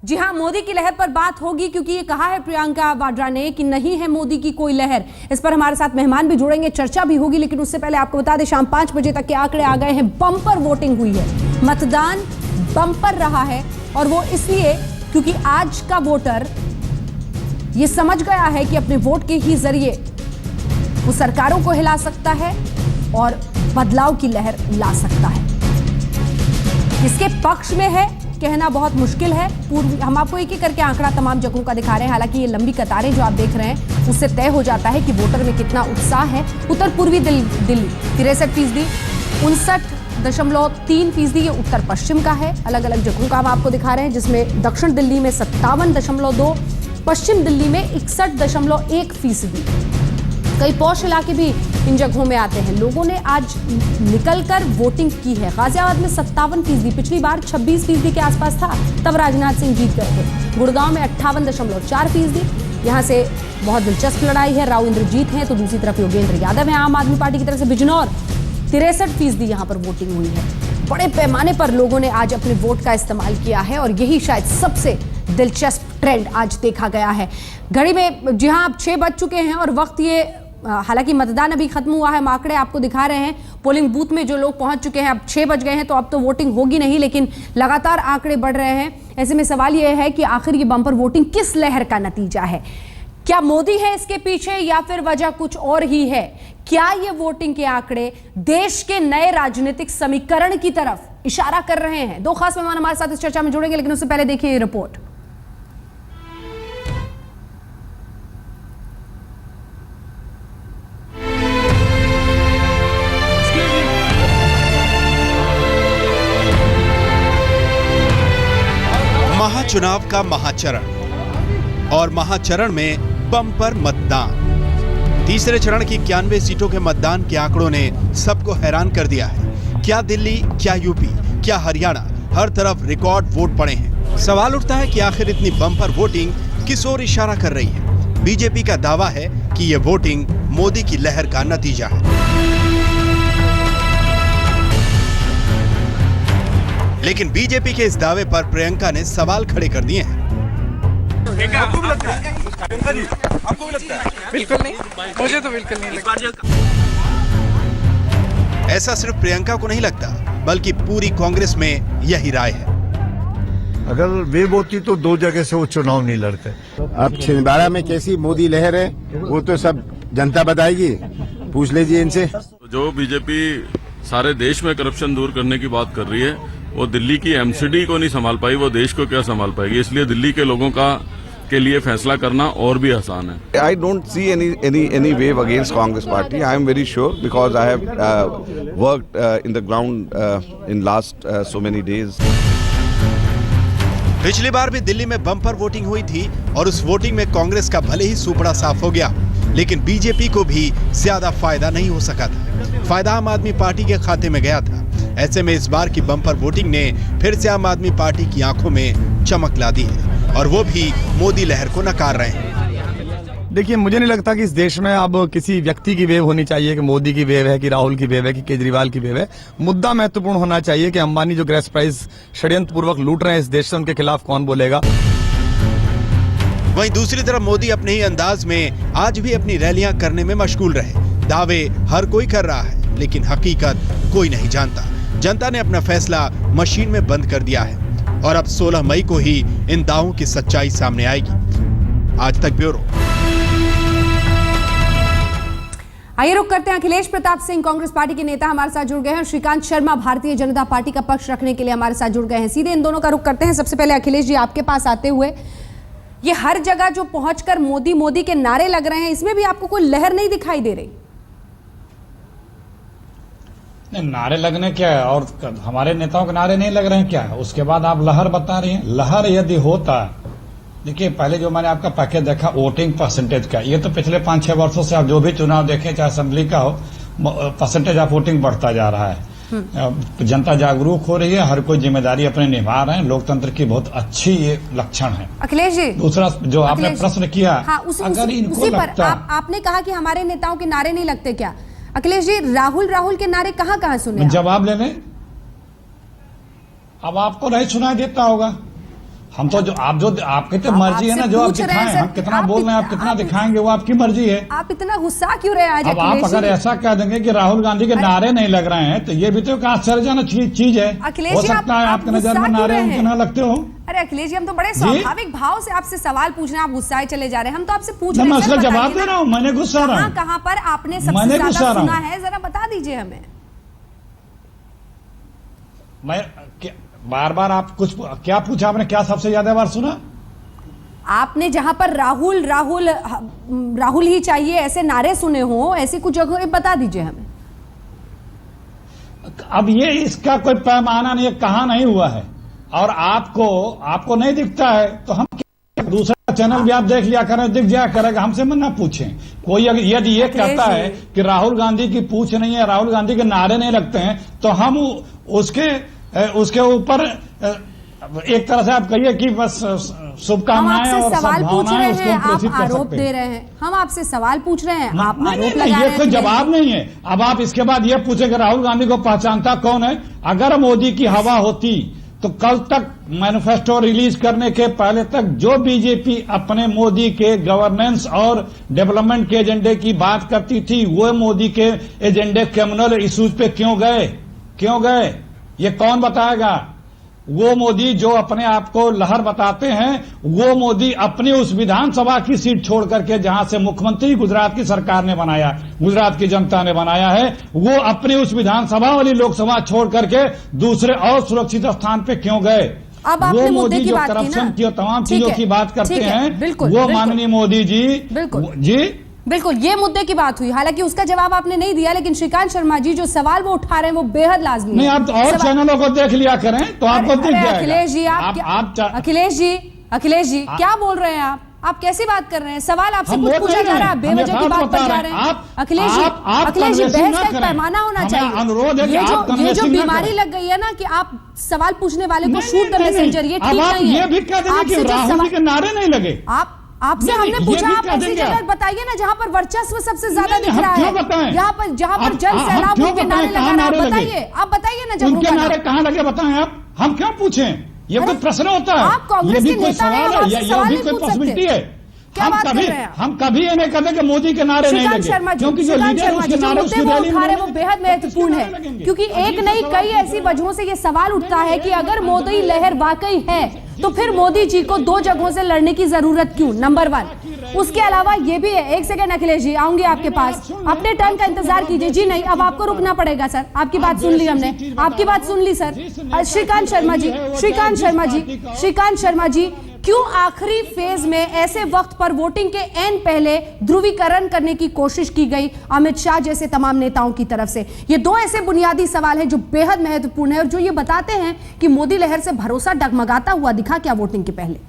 जी हां, मोदी की लहर पर बात होगी क्योंकि ये कहा है प्रियंका वाड्रा ने कि नहीं है मोदी की कोई लहर। इस पर हमारे साथ मेहमान भी जुड़ेंगे, चर्चा भी होगी, लेकिन उससे पहले आपको बता दें शाम 5 बजे तक के आंकड़े आ गए हैं। बम्पर वोटिंग हुई है, मतदान बम्पर रहा है और वो इसलिए क्योंकि आज का वोटर ये समझ गया है कि अपने वोट के ही जरिए वो सरकारों को हिला सकता है और बदलाव की लहर ला सकता है। किसके पक्ष में है कहना बहुत मुश्किल है। हम आपको एक एक करके आंकड़ा तमाम जगहों का दिखा रहे हैं। हालांकि ये लंबी कतारें जो आप देख रहे हैं उससे तय हो जाता है कि वोटर में कितना उत्साह है। उत्तर पूर्वी दिल्ली 63%, 59.3% ये उत्तर पश्चिम का है। अलग अलग जगहों का हम आपको दिखा रहे हैं, जिसमें दक्षिण दिल्ली में 57.2, पश्चिम दिल्ली में 61.1%। कई पौष इलाके भी इन जगहों में आते हैं। लोगों ने आज निकलकर वोटिंग की है। गाजियाबाद में 57%, पिछली बार 26% के आसपास था, तब राजनाथ सिंह जीत गए थे। गुड़गांव में 58.4%। यहां से बहुत दिलचस्प लड़ाई है, राव इंद्रजीत हैं तो दूसरी तरफ योगेंद्र यादव हैं आम आदमी पार्टी की तरफ से। बिजनौर 63% यहां पर वोटिंग हुई है। बड़े पैमाने पर लोगों ने आज अपने वोट का इस्तेमाल किया है और यही शायद सबसे दिलचस्प ट्रेंड आज देखा गया है। घड़ी में जी हां अब 6 बज चुके हैं और वक्त ये, हालांकि मतदान अभी खत्म हुआ है, हम आंकड़े आपको दिखा रहे हैं। पोलिंग बूथ में जो लोग पहुंच चुके हैं, अब 6 बज गए हैं तो अब तो वोटिंग होगी नहीं, लेकिन लगातार आंकड़े बढ़ रहे हैं। ऐसे में सवाल यह है कि आखिर ये बम्पर वोटिंग किस लहर का नतीजा है? क्या मोदी है इसके पीछे या फिर वजह कुछ और ही है? क्या ये वोटिंग के आंकड़े देश के नए राजनीतिक समीकरण की तरफ इशारा कर रहे हैं? 2 खास मेहमान हमारे साथ इस चर्चा में जुड़ेंगे, लेकिन उससे पहले देखिए ये रिपोर्ट। महाचुनाव का महाचरण और महाचरण में बम्पर मतदान। तीसरे चरण की 91 सीटों के मतदान के आंकड़ों ने सबको हैरान कर दिया है। क्या दिल्ली, क्या यूपी, क्या हरियाणा, हर तरफ रिकॉर्ड वोट पड़े हैं। सवाल उठता है कि आखिर इतनी बम्पर वोटिंग किस ओर इशारा कर रही है? बीजेपी का दावा है कि यह वोटिंग मोदी की लहर का नतीजा है, लेकिन बीजेपी के इस दावे पर प्रियंका ने सवाल खड़े कर दिए हैं। आपको भी लगता है? आपको भी लगता है? बिल्कुल नहीं, मुझे तो बिल्कुल नहीं लगता। ऐसा सिर्फ प्रियंका को नहीं लगता, बल्कि पूरी कांग्रेस में यही राय है। अगर वे होती तो 2 जगह से वो चुनाव नहीं लड़ते। अब छिंदवाड़ा में कैसी मोदी लहर है वो तो सब जनता बताएगी, पूछ लीजिए इनसे। जो बीजेपी सारे देश में करप्शन दूर करने की बात कर रही है, वो दिल्ली की एमसीडी को नहीं संभाल पाई, वो देश को क्या संभाल पाएगी? इसलिए दिल्ली के लोगों का के लिए फैसला करना और भी आसान है। I don't see any wave against Congress party. I am very sure because I have worked in the ground in last so many days. पिछली बार भी दिल्ली में बम्पर वोटिंग हुई थी और उस वोटिंग में कांग्रेस का भले ही सुपड़ा साफ हो गया, लेकिन बीजेपी को भी ज्यादा फायदा नहीं हो सका था। फायदा आम आदमी पार्टी के खाते में गया था। ऐसे में इस बार की बम्पर वोटिंग ने फिर से आम आदमी पार्टी की आंखों में चमक ला दी है और वो भी मोदी लहर को नकार रहे हैं। देखिए, मुझे नहीं लगता कि इस देश में अब किसी व्यक्ति की वेव होनी चाहिए कि मोदी की वेव है, कि राहुल की वेव है, कि केजरीवाल की वेव है। मुद्दा महत्वपूर्ण होना चाहिए कि अंबानी जो गैस प्राइस षड्यंत्र पूर्वक लूट रहे हैं इस देश से, उनके खिलाफ कौन बोलेगा। वहीं दूसरी तरफ मोदी अपने ही अंदाज में आज भी अपनी रैलियां करने में मशगूल रहे। दावे हर कोई कर रहा है, लेकिन हकीकत कोई नहीं जानता। जनता ने अपना फैसला मशीन में बंद कर दिया है और अब 16 मई को ही इन दावों की सच्चाई सामने आएगी। आज तक ब्यूरो। आइए रुक करते हैं। अखिलेश प्रताप सिंह कांग्रेस पार्टी के नेता हमारे साथ जुड़ गए हैं। श्रीकांत शर्मा भारतीय जनता पार्टी का पक्ष रखने के लिए हमारे साथ जुड़ गए हैं। सीधे इन दोनों का रुक करते हैं। सबसे पहले अखिलेश जी, आपके पास आते हुए, ये हर जगह जो पहुंचकर मोदी मोदी के नारे लग रहे हैं, इसमें भी आपको कोई लहर नहीं दिखाई दे रही? नारे लगने क्या है, और हमारे नेताओं के नारे नहीं लग रहे हैं क्या है? उसके बाद आप लहर बता रही हैं। लहर यदि होता, देखिए पहले जो मैंने आपका पैकेज देखा वोटिंग परसेंटेज का, ये तो पिछले 5-6 वर्षों से आप जो भी चुनाव देखें, चाहे असेंबली का हो, परसेंटेज ऑफ वोटिंग बढ़ता जा रहा है। जनता जागरूक हो रही है, हर कोई जिम्मेदारी अपने निभा रहे हैं। लोकतंत्र की बहुत अच्छी ये लक्षण है। अखिलेश जी, दूसरा जो आपने प्रश्न किया, हाँ, अगर इनको लगता, आपने कहा कि हमारे नेताओं के नारे नहीं लगते क्या? अखिलेश जी, राहुल के नारे कहां कहां सुने? जवाब ले लें। अब आपको नहीं सुनाई देता होगा। हम तो जो आपकी तो आप मर्जी है ना, आपसे जो आप पूछ रहे हैं दिखाएं, सर, हम कितना आप बोल रहे हैं, आप कितना दिखाएंगे वो आपकी मर्जी है। आप इतना गुस्सा क्यों रहे आज अब आप अखिलेश अगर जी? ऐसा कह देंगे कि राहुल गांधी के नारे नहीं लग रहे हैं, तो ये भी तो एक आश्चर्यजनक चीज है। अखिलेश हो जी, सकता है आप आपके नजर गुस्सा में क्यों नारे रहे उनके हैं? ना लगते हो। अरे अखिलेश जी, हम तो बड़े स्वाभाविक भाव से आपसे सवाल पूछ रहे हैं, आप गुस्साए चले जा रहे हैं। हम तो आपसे पूछ रहे मैं हैं उसका सर, जवाब बताइए दे ना, रहा हूँ, मैंने गुस्सा रहा हूँ। कहाँ पर आपने सबसे मैंने ज्यादा गुस्सा रहा सुना हूँ। है, जरा बता दीजिए हमें। मैं बार बार आप कुछ क्या पूछा आपने, क्या सबसे ज्यादा बार सुना? आपने जहां पर राहुल राहुल राहुल ही चाहिए ऐसे नारे सुने हो, ऐसी कुछ जगह बता दीजिए हमें। अब ये इसका कोई पैमाना नहीं है, कहाँ नहीं हुआ है, और आपको नहीं दिखता है तो हम दूसरा चैनल भी आप देख लिया करें, दिख जाया करेगा, हमसे मत ना पूछें। कोई यदि ये कहता है कि राहुल गांधी की पूछ नहीं है, राहुल गांधी के नारे नहीं लगते हैं, तो हम उसके ऊपर एक तरह से आप कहिए कि बस हम शुभकामनाएं आपसे और सवाल पूछ सद्भावनाएं रहे उसको हैं, हम आप प्रेषित कर आरोप सकते दे हैं। रहे हैं। हम आपसे सवाल पूछ रहे हैं, आप नहीं, आरोप नहीं, लगा ये रहे कोई हैं। जवाब नहीं है। अब आप इसके बाद ये पूछे कि राहुल गांधी को पहचानता कौन है? अगर मोदी की हवा होती तो कल तक मैनिफेस्टो रिलीज करने के पहले तक जो बीजेपी अपने मोदी के गवर्नेंस और डेवलपमेंट के एजेंडे की बात करती थी, वो मोदी के एजेंडे कम्युनल इश्यूज पे क्यों गए? ये कौन बताएगा? वो मोदी जो अपने आप को लहर बताते हैं, वो मोदी अपनी उस विधानसभा की सीट छोड़ करके जहां से मुख्यमंत्री गुजरात की सरकार ने बनाया, गुजरात की जनता ने बनाया है, वो अपनी उस विधानसभा वाली लोकसभा छोड़ करके दूसरे और सुरक्षित स्थान पे क्यों गए? अब आपने वो मुद्दे मोदी की जो बात की ना? करप्शन की और तमाम ठीक चीजों है, की बात करते ठीक है, हैं, बिल्कुल, वो बिल्कुल। माननीय मोदी जी बिल्कुल ये मुद्दे की बात हुई, हालांकि उसका जवाब आपने नहीं दिया, लेकिन श्रीकांत शर्मा जी जो सवाल वो उठा रहे हैं वो बेहद लाजमी है। नहीं, आप और चैनलों को देख लिया करें तो आपको दिख जाएगा। अखिलेश जी, अखिलेश जी क्या बोल रहे हैं आप कैसी बात कर रहे हैं? सवाल आपसे कुछ पूछा जा रहा है, बेवजह की बात पर जा रहे हैं। अखिलेश जी, बहस का एक पैमाना होना चाहिए। ये जो बीमारी लग गई है ना कि आप सवाल पूछने वाले को शूट द मैसेंजर, ये ठीक नहीं है। ये भी कह देंगे कि राहुल जी के नारे नहीं लगे। आपसे हमने पूछा, आप ऐसी जगह बताइए ना जहां पर वर्चस्व सबसे ज्यादा दिख रहा है, जहां पर जन सैलाब के नारे लगा रहा है। बताइए, आप बताइए ना जब उनके नारे कहाँ लगे बताएं आप, हम क्यों पूछें? ये कोई प्रश्न होता है? आप कांग्रेस ये भी के कोई नेता हैं, सवाल आप है? आपसे ये सवाल भी नहीं कोई पूछ पॉसिबिलिटी सकते। है? क्या बात कर रहे हैं आप? हम कभी ये नहीं कहते कि मोदी के नारे नहीं श्रीकांत लगे, शर्मा जी, क्योंकि जो श्रीकांत लीडर शर्मा जी उसके जो नारे मुद्दे उसकी वो रैली उठा रहे हैं वो में बेहद महत्वपूर्ण है, क्योंकि एक नहीं कई ऐसी वजहों से ये सवाल उठता है कि अगर मोदी लहर वाकई है तो फिर मोदी जी को दो जगहों से लड़ने की जरूरत क्यों? नंबर 1। उसके अलावा ये भी है, एक सेकंड अखिलेश जी, आऊंगी आपके पास, अपने टर्न का इंतजार कीजिए। जी नहीं, अब आपको रुकना पड़ेगा सर, आपकी बात सुन ली हमने, आपकी बात सुन ली सर। श्रीकांत शर्मा जी क्यों आखिरी फेज में ऐसे वक्त पर वोटिंग के एंड पहले ध्रुवीकरण करने की कोशिश की गई अमित शाह जैसे तमाम नेताओं की तरफ से? ये दो ऐसे बुनियादी सवाल हैं जो बेहद महत्वपूर्ण है और जो ये बताते हैं कि मोदी लहर से भरोसा डगमगाता हुआ दिखा क्या वोटिंग के पहले?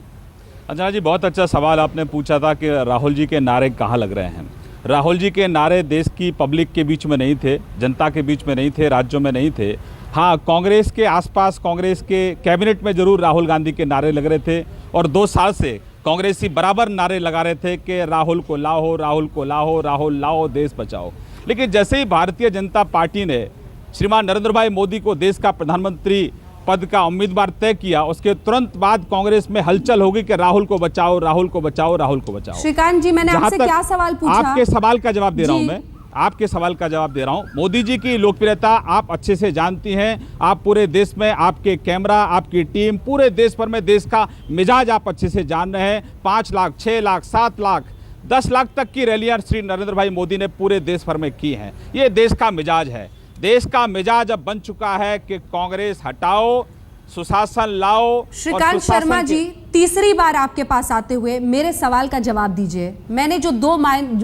अंजना जी, बहुत अच्छा सवाल आपने पूछा था कि राहुल जी के नारे कहाँ लग रहे हैं। राहुल जी के नारे देश की पब्लिक के बीच में नहीं थे, जनता के बीच में नहीं थे, राज्यों में नहीं थे। हाँ, कांग्रेस के आसपास, कांग्रेस के कैबिनेट में जरूर राहुल गांधी के नारे लग रहे थे और 2 साल से कांग्रेसी बराबर नारे लगा रहे थे कि राहुल को लाओ, राहुल को लाओ, राहुल लाओ, देश बचाओ। लेकिन जैसे ही भारतीय जनता पार्टी ने श्रीमान नरेंद्र भाई मोदी को देश का प्रधानमंत्री पद का उम्मीदवार तय किया, उसके तुरंत बाद कांग्रेस में हलचल होगी कि राहुल को बचाओ, राहुल को बचाओ, राहुल को बचाओ। श्रीकांत जी, मैंने आपसे क्या सवाल पूछा? आपके सवाल का जवाब दे रहा हूं मैं, आपके सवाल का जवाब दे रहा हूं। मोदी जी की लोकप्रियता आप अच्छे से जानती हैं, आप पूरे देश में, आपके कैमरा, आपकी टीम, पूरे देश भर में देश का मिजाज आप अच्छे से जान रहे हैं। 5 लाख, 6 लाख, 7 लाख, 10 लाख तक की रैलियां श्री नरेंद्र भाई मोदी ने पूरे देश भर में की हैं। ये देश का मिजाज है। देश का मिजाज अब बन चुका है कि कांग्रेस हटाओ, सुशासन लाओ। श्रीकांत शर्मा जी, तीसरी बार आपके पास आते हुए मेरे सवाल का जवाब दीजिए। मैंने जो 2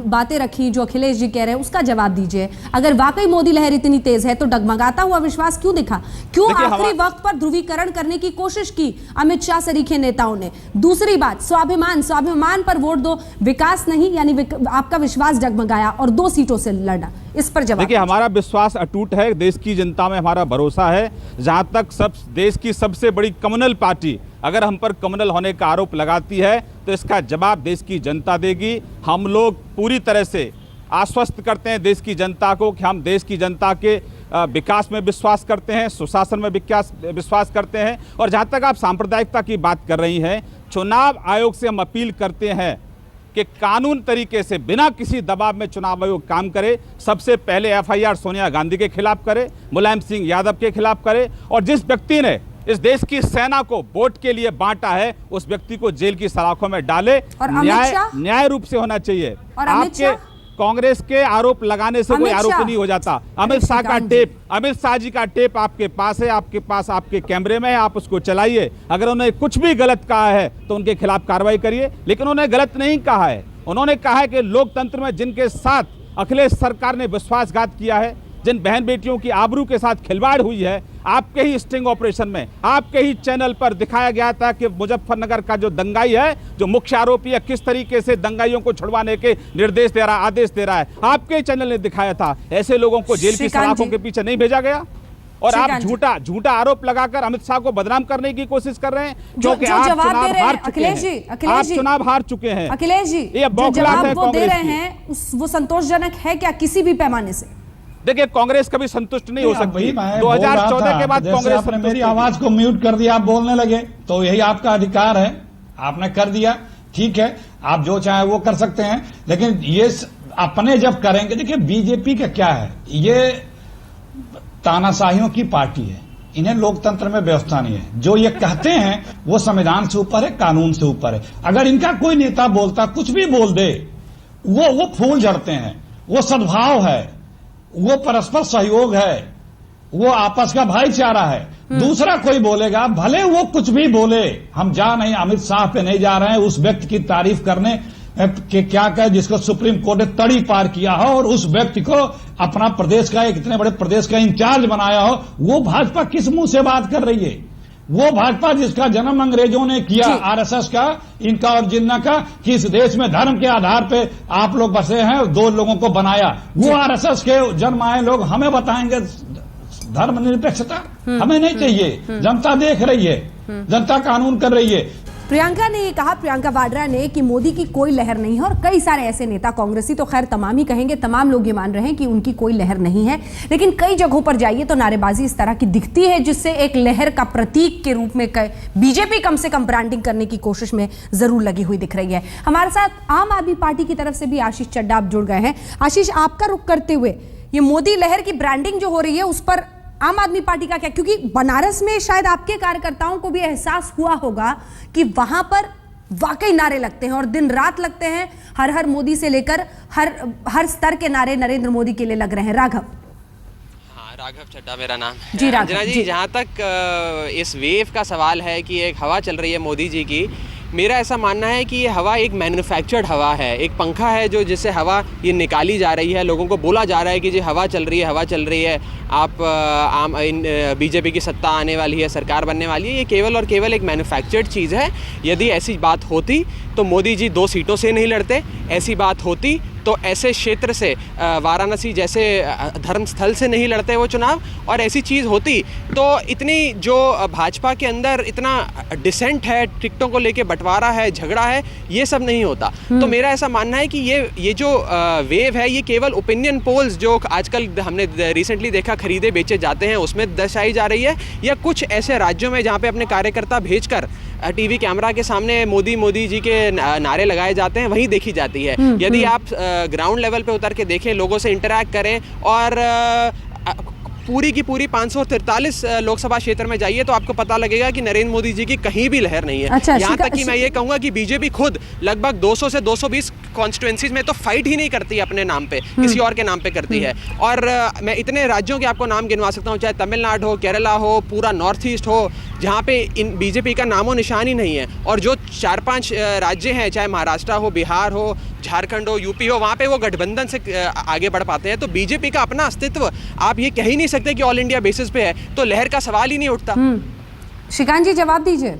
बातें रखी जो अखिलेश जी कह रहे हैं उसका जवाब दीजिए। अगर वाकई मोदी लहर इतनी तेज है तो डगमगाता हुआ विश्वास क्यों दिखा? क्यों आखिरी वक्त पर ध्रुवीकरण करने की कोशिश की अमित शाह सरीखे नेताओं ने? दूसरी बात, स्वाभिमान पर वोट दो, विकास नहीं, यानी आपका विश्वास डगमगाया और 2 सीटों से लड़ना, इस पर जवाब। देखिए, हमारा विश्वास अटूट है, देश की जनता में हमारा भरोसा है। जहां तक देश की सबसे बड़ी कम्युनल पार्टी अगर हम पर कम्युनल होने का आरोप लगाती है तो इसका जवाब देश की जनता देगी। हम लोग पूरी तरह से आश्वस्त करते हैं देश की जनता को कि हम देश की जनता के विकास में विश्वास करते हैं, सुशासन में विश्वास करते हैं। और जहाँ तक आप सांप्रदायिकता की बात कर रही हैं, चुनाव आयोग से हम अपील करते हैं कि कानून तरीके से बिना किसी दबाव में चुनाव आयोग काम करे। सबसे पहले एफआईआर सोनिया गांधी के खिलाफ करे, मुलायम सिंह यादव के खिलाफ करे, और जिस व्यक्ति ने इस देश की सेना को वोट के लिए बांटा है उस व्यक्ति को जेल की सलाखों में डाले। न्याय रूप से होना चाहिए। और आपके कांग्रेस के आरोप लगाने से कोई आरोप नहीं हो जाता। अमित शाह का टेप, अमित शाह जी का टेप आपके पास है, आपके कैमरे में है, आप उसको चलाइए। अगर उन्होंने कुछ भी गलत कहा है तो उनके खिलाफ कार्रवाई करिए, लेकिन उन्होंने गलत नहीं कहा है। उन्होंने कहा है कि लोकतंत्र में जिनके साथ अखिलेश सरकार ने विश्वासघात किया है, जिन बहन बेटियों की आबरू के साथ खिलवाड़ हुई है, आपके ही स्टिंग ऑपरेशन में, आपके ही चैनल पर दिखाया गया था कि मुजफ्फरनगर का जो दंगाई है, जो मुख्य आरोपी है, किस तरीके से दंगाइयों को छुड़वाने के निर्देश दे रहा है, आदेश दे रहा है, आपके ही चैनल ने दिखाया था। ऐसे लोगों को जेल की सलाखों के पीछे नहीं भेजा गया। और आप झूठा आरोप लगाकर अमित शाह को बदनाम करने की कोशिश कर रहे हैं, क्योंकि आप चुनाव हार चुके हैं। आप चुनाव हार चुके हैं। अखिलेश जी, ये बौखलाहट है वो दे रहे कांग्रेस हैं वो संतोषजनक है क्या किसी भी पैमाने से? देखिए, कांग्रेस कभी संतुष्ट नहीं हो सकती। 2014 के बाद कांग्रेस आपने मेरी आवाज को म्यूट कर दिया, आप बोलने लगे, तो यही आपका अधिकार है, आपने कर दिया, ठीक है, आप जो चाहे वो कर सकते हैं। लेकिन ये अपने जब करेंगे, देखिए बीजेपी का क्या है, ये तानाशाहियों की पार्टी है, इन्हें लोकतंत्र में व्यवस्था नहीं है। जो ये कहते हैं वो संविधान से ऊपर है, कानून से ऊपर है। अगर इनका कोई नेता बोलता कुछ भी बोल दे, वो फूल झड़ते हैं, वो सद्भाव है, वो परस्पर सहयोग है, वो आपस का भाईचारा है। दूसरा कोई बोलेगा, भले वो कुछ भी बोले, हम नहीं अमित शाह पे नहीं जा रहे हैं उस व्यक्ति की तारीफ करने कि क्या कहे जिसको सुप्रीम कोर्ट ने तड़ी पार किया हो और उस व्यक्ति को अपना प्रदेश का, एक इतने बड़े प्रदेश का इंचार्ज बनाया हो। वो भाजपा किस मुंह से बात कर रही है? वो भाजपा जिसका जन्म अंग्रेजों ने किया, आरएसएस का, इनका और जिन्ना का, कि इस देश में धर्म के आधार पे आप लोग बसे हैं, दो लोगों को बनाया। वो आरएसएस के जन्म आए लोग हमें बताएंगे धर्मनिरपेक्षता? हमें नहीं चाहिए। जनता देख रही है, जनता कानून कर रही है। प्रियंका ने ये कहा, प्रियंका वाड्रा ने, कि मोदी की कोई लहर नहीं है। और कई सारे ऐसे नेता, कांग्रेसी तो खैर तमाम ही कहेंगे, तमाम लोग ये मान रहे हैं कि उनकी कोई लहर नहीं है, लेकिन कई जगहों पर जाइए तो नारेबाजी इस तरह की दिखती है जिससे एक लहर का प्रतीक के रूप में बीजेपी कम से कम ब्रांडिंग करने की कोशिश में जरूर लगी हुई दिख रही है। हमारे साथ आम आदमी पार्टी की तरफ से भी आशीष चड्डा आप जुड़ गए हैं। आशीष, आपका रुख करते हुए ये मोदी लहर की ब्रांडिंग जो हो रही है उस पर आम आदमी पार्टी का क्या? क्योंकि बनारस में शायद आपके कार्यकर्ताओं को भी एहसास हुआ होगा कि वहां पर वाकई नारे लगते हैं और दिन रात लगते हैं। हर हर मोदी से लेकर हर स्तर के नारे नरेंद्र मोदी के लिए लग रहे हैं। राघव। हाँ, राघव चड्डा मेरा नाम है। जी राघव जी, जहाँ तक इस वेव का सवाल है कि एक हवा चल रही है मोदी जी की, मेरा ऐसा मानना है कि ये हवा एक मैन्युफैक्चर्ड हवा है, एक पंखा है जो जिससे हवा ये निकाली जा रही है। लोगों को बोला जा रहा है कि जी हवा चल रही है, हवा चल रही है, आप बीजेपी की सत्ता आने वाली है, सरकार बनने वाली है। ये केवल और केवल एक मैन्युफैक्चर्ड चीज़ है। यदि ऐसी बात होती तो मोदी जी 2 सीटों से नहीं लड़ते। ऐसी बात होती तो ऐसे क्षेत्र से, वाराणसी जैसे धर्मस्थल से नहीं लड़ते वो चुनाव। और ऐसी चीज़ होती तो इतनी जो भाजपा के अंदर इतना डिसेंट है, टिकटों को लेके बंटवारा है, झगड़ा है, ये सब नहीं होता। तो मेरा ऐसा मानना है कि ये जो वेव है, ये केवल ओपिनियन पोल्स जो आजकल हमने रिसेंटली देखा खरीदे बेचे जाते हैं उसमें दर्शाई जा रही है, या कुछ ऐसे राज्यों में जहाँ पे अपने कार्यकर्ता भेजकर टीवी कैमरा के सामने मोदी जी के नारे लगाए जाते हैं, वहीं देखी जाती है। यदि आप ग्राउंड लेवल पे उतर के देखें, लोगों से इंटरैक्ट करें और पूरी की पूरी 543 लोकसभा क्षेत्र में जाइए तो आपको पता लगेगा कि नरेंद्र मोदी जी की कहीं भी लहर नहीं है। अच्छा, यहाँ तक कि मैं ये कहूँगा कि बीजेपी खुद लगभग 200 से 220 कॉन्स्टिट्यूएंसीज में तो फाइट ही नहीं करती है अपने नाम पे, किसी और के नाम पे करती है। और मैं इतने राज्यों के आपको नाम गिनवा सकता हूँ, चाहे तमिलनाडु हो, केरला हो, पूरा नॉर्थ ईस्ट हो, जहाँ पे इन बीजेपी का नामो निशान ही नहीं है। और जो 4-5 राज्य हैं, चाहे महाराष्ट्र हो, बिहार हो, झारखंड हो, यूपी हो, वहाँ पे वो गठबंधन से आगे बढ़ पाते हैं। तो बीजेपी का अपना अस्तित्व आप ये कह ही नहीं सकते कि ऑल इंडिया बेसिस पे है, तो लहर का सवाल ही नहीं उठता। श्रीकांत जी, जवाब दीजिए।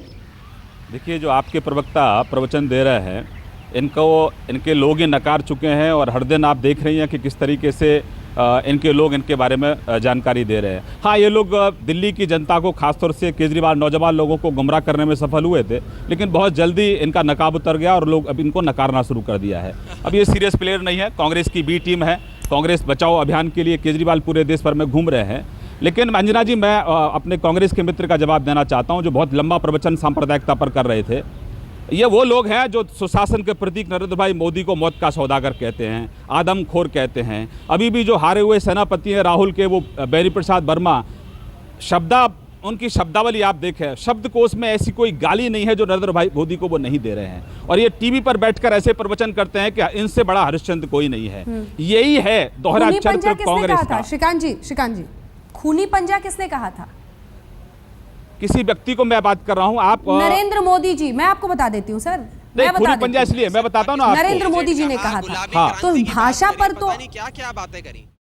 देखिए, जो आपके प्रवक्ता प्रवचन दे रहे हैं, इनके लोग ये नकार चुके हैं और हर दिन आप देख रही हैं कि किस तरीके से इनके लोग इनके बारे में जानकारी दे रहे हैं। हाँ, ये लोग दिल्ली की जनता को, खासतौर से केजरीवाल, नौजवान लोगों को गुमराह करने में सफल हुए थे, लेकिन बहुत जल्दी इनका नकाब उतर गया और लोग अब इनको नकारना शुरू कर दिया है। अब ये सीरियस प्लेयर नहीं है, कांग्रेस की बी टीम है, कांग्रेस बचाओ अभियान के लिए केजरीवाल पूरे देश भर में घूम रहे हैं। लेकिन अंजना जी, मैं अपने कांग्रेस के मित्र का जवाब देना चाहता हूं, जो बहुत लंबा प्रवचन सांप्रदायिकता पर कर रहे थे। ये वो लोग हैं जो सुशासन के प्रतीक नरेंद्र भाई मोदी को मौत का सौदागर कहते हैं, आदमखोर कहते हैं। अभी भी जो हारे हुए सेनापति हैं राहुल के, वो बेनी प्रसाद वर्मा, उनकी शब्दावली आप देखें, शब्दकोश में ऐसी कोई गाली नहीं है जो नरेंद्र भाई मोदी को वो नहीं दे रहे हैं। और ये टीवी पर बैठकर ऐसे प्रवचन करते हैं कि इनसे बड़ा हरिश्चंद्र कोई नहीं है। यही है दोहरा चरित्र कांग्रेस का। श्रीकांत जी, खूनी पंजा किसने कहा था? किसी व्यक्ति को मैं बात कर रहा हूं, आप नरेंद्र मोदी जी। मैं आपको बता देती हूँ सर, नहीं, खूनी पंजा इसलिए मैं बताता हूँ ना, नरेंद्र मोदी जी ने कहा था। तो भाषा पर तो क्या क्या बातें करी।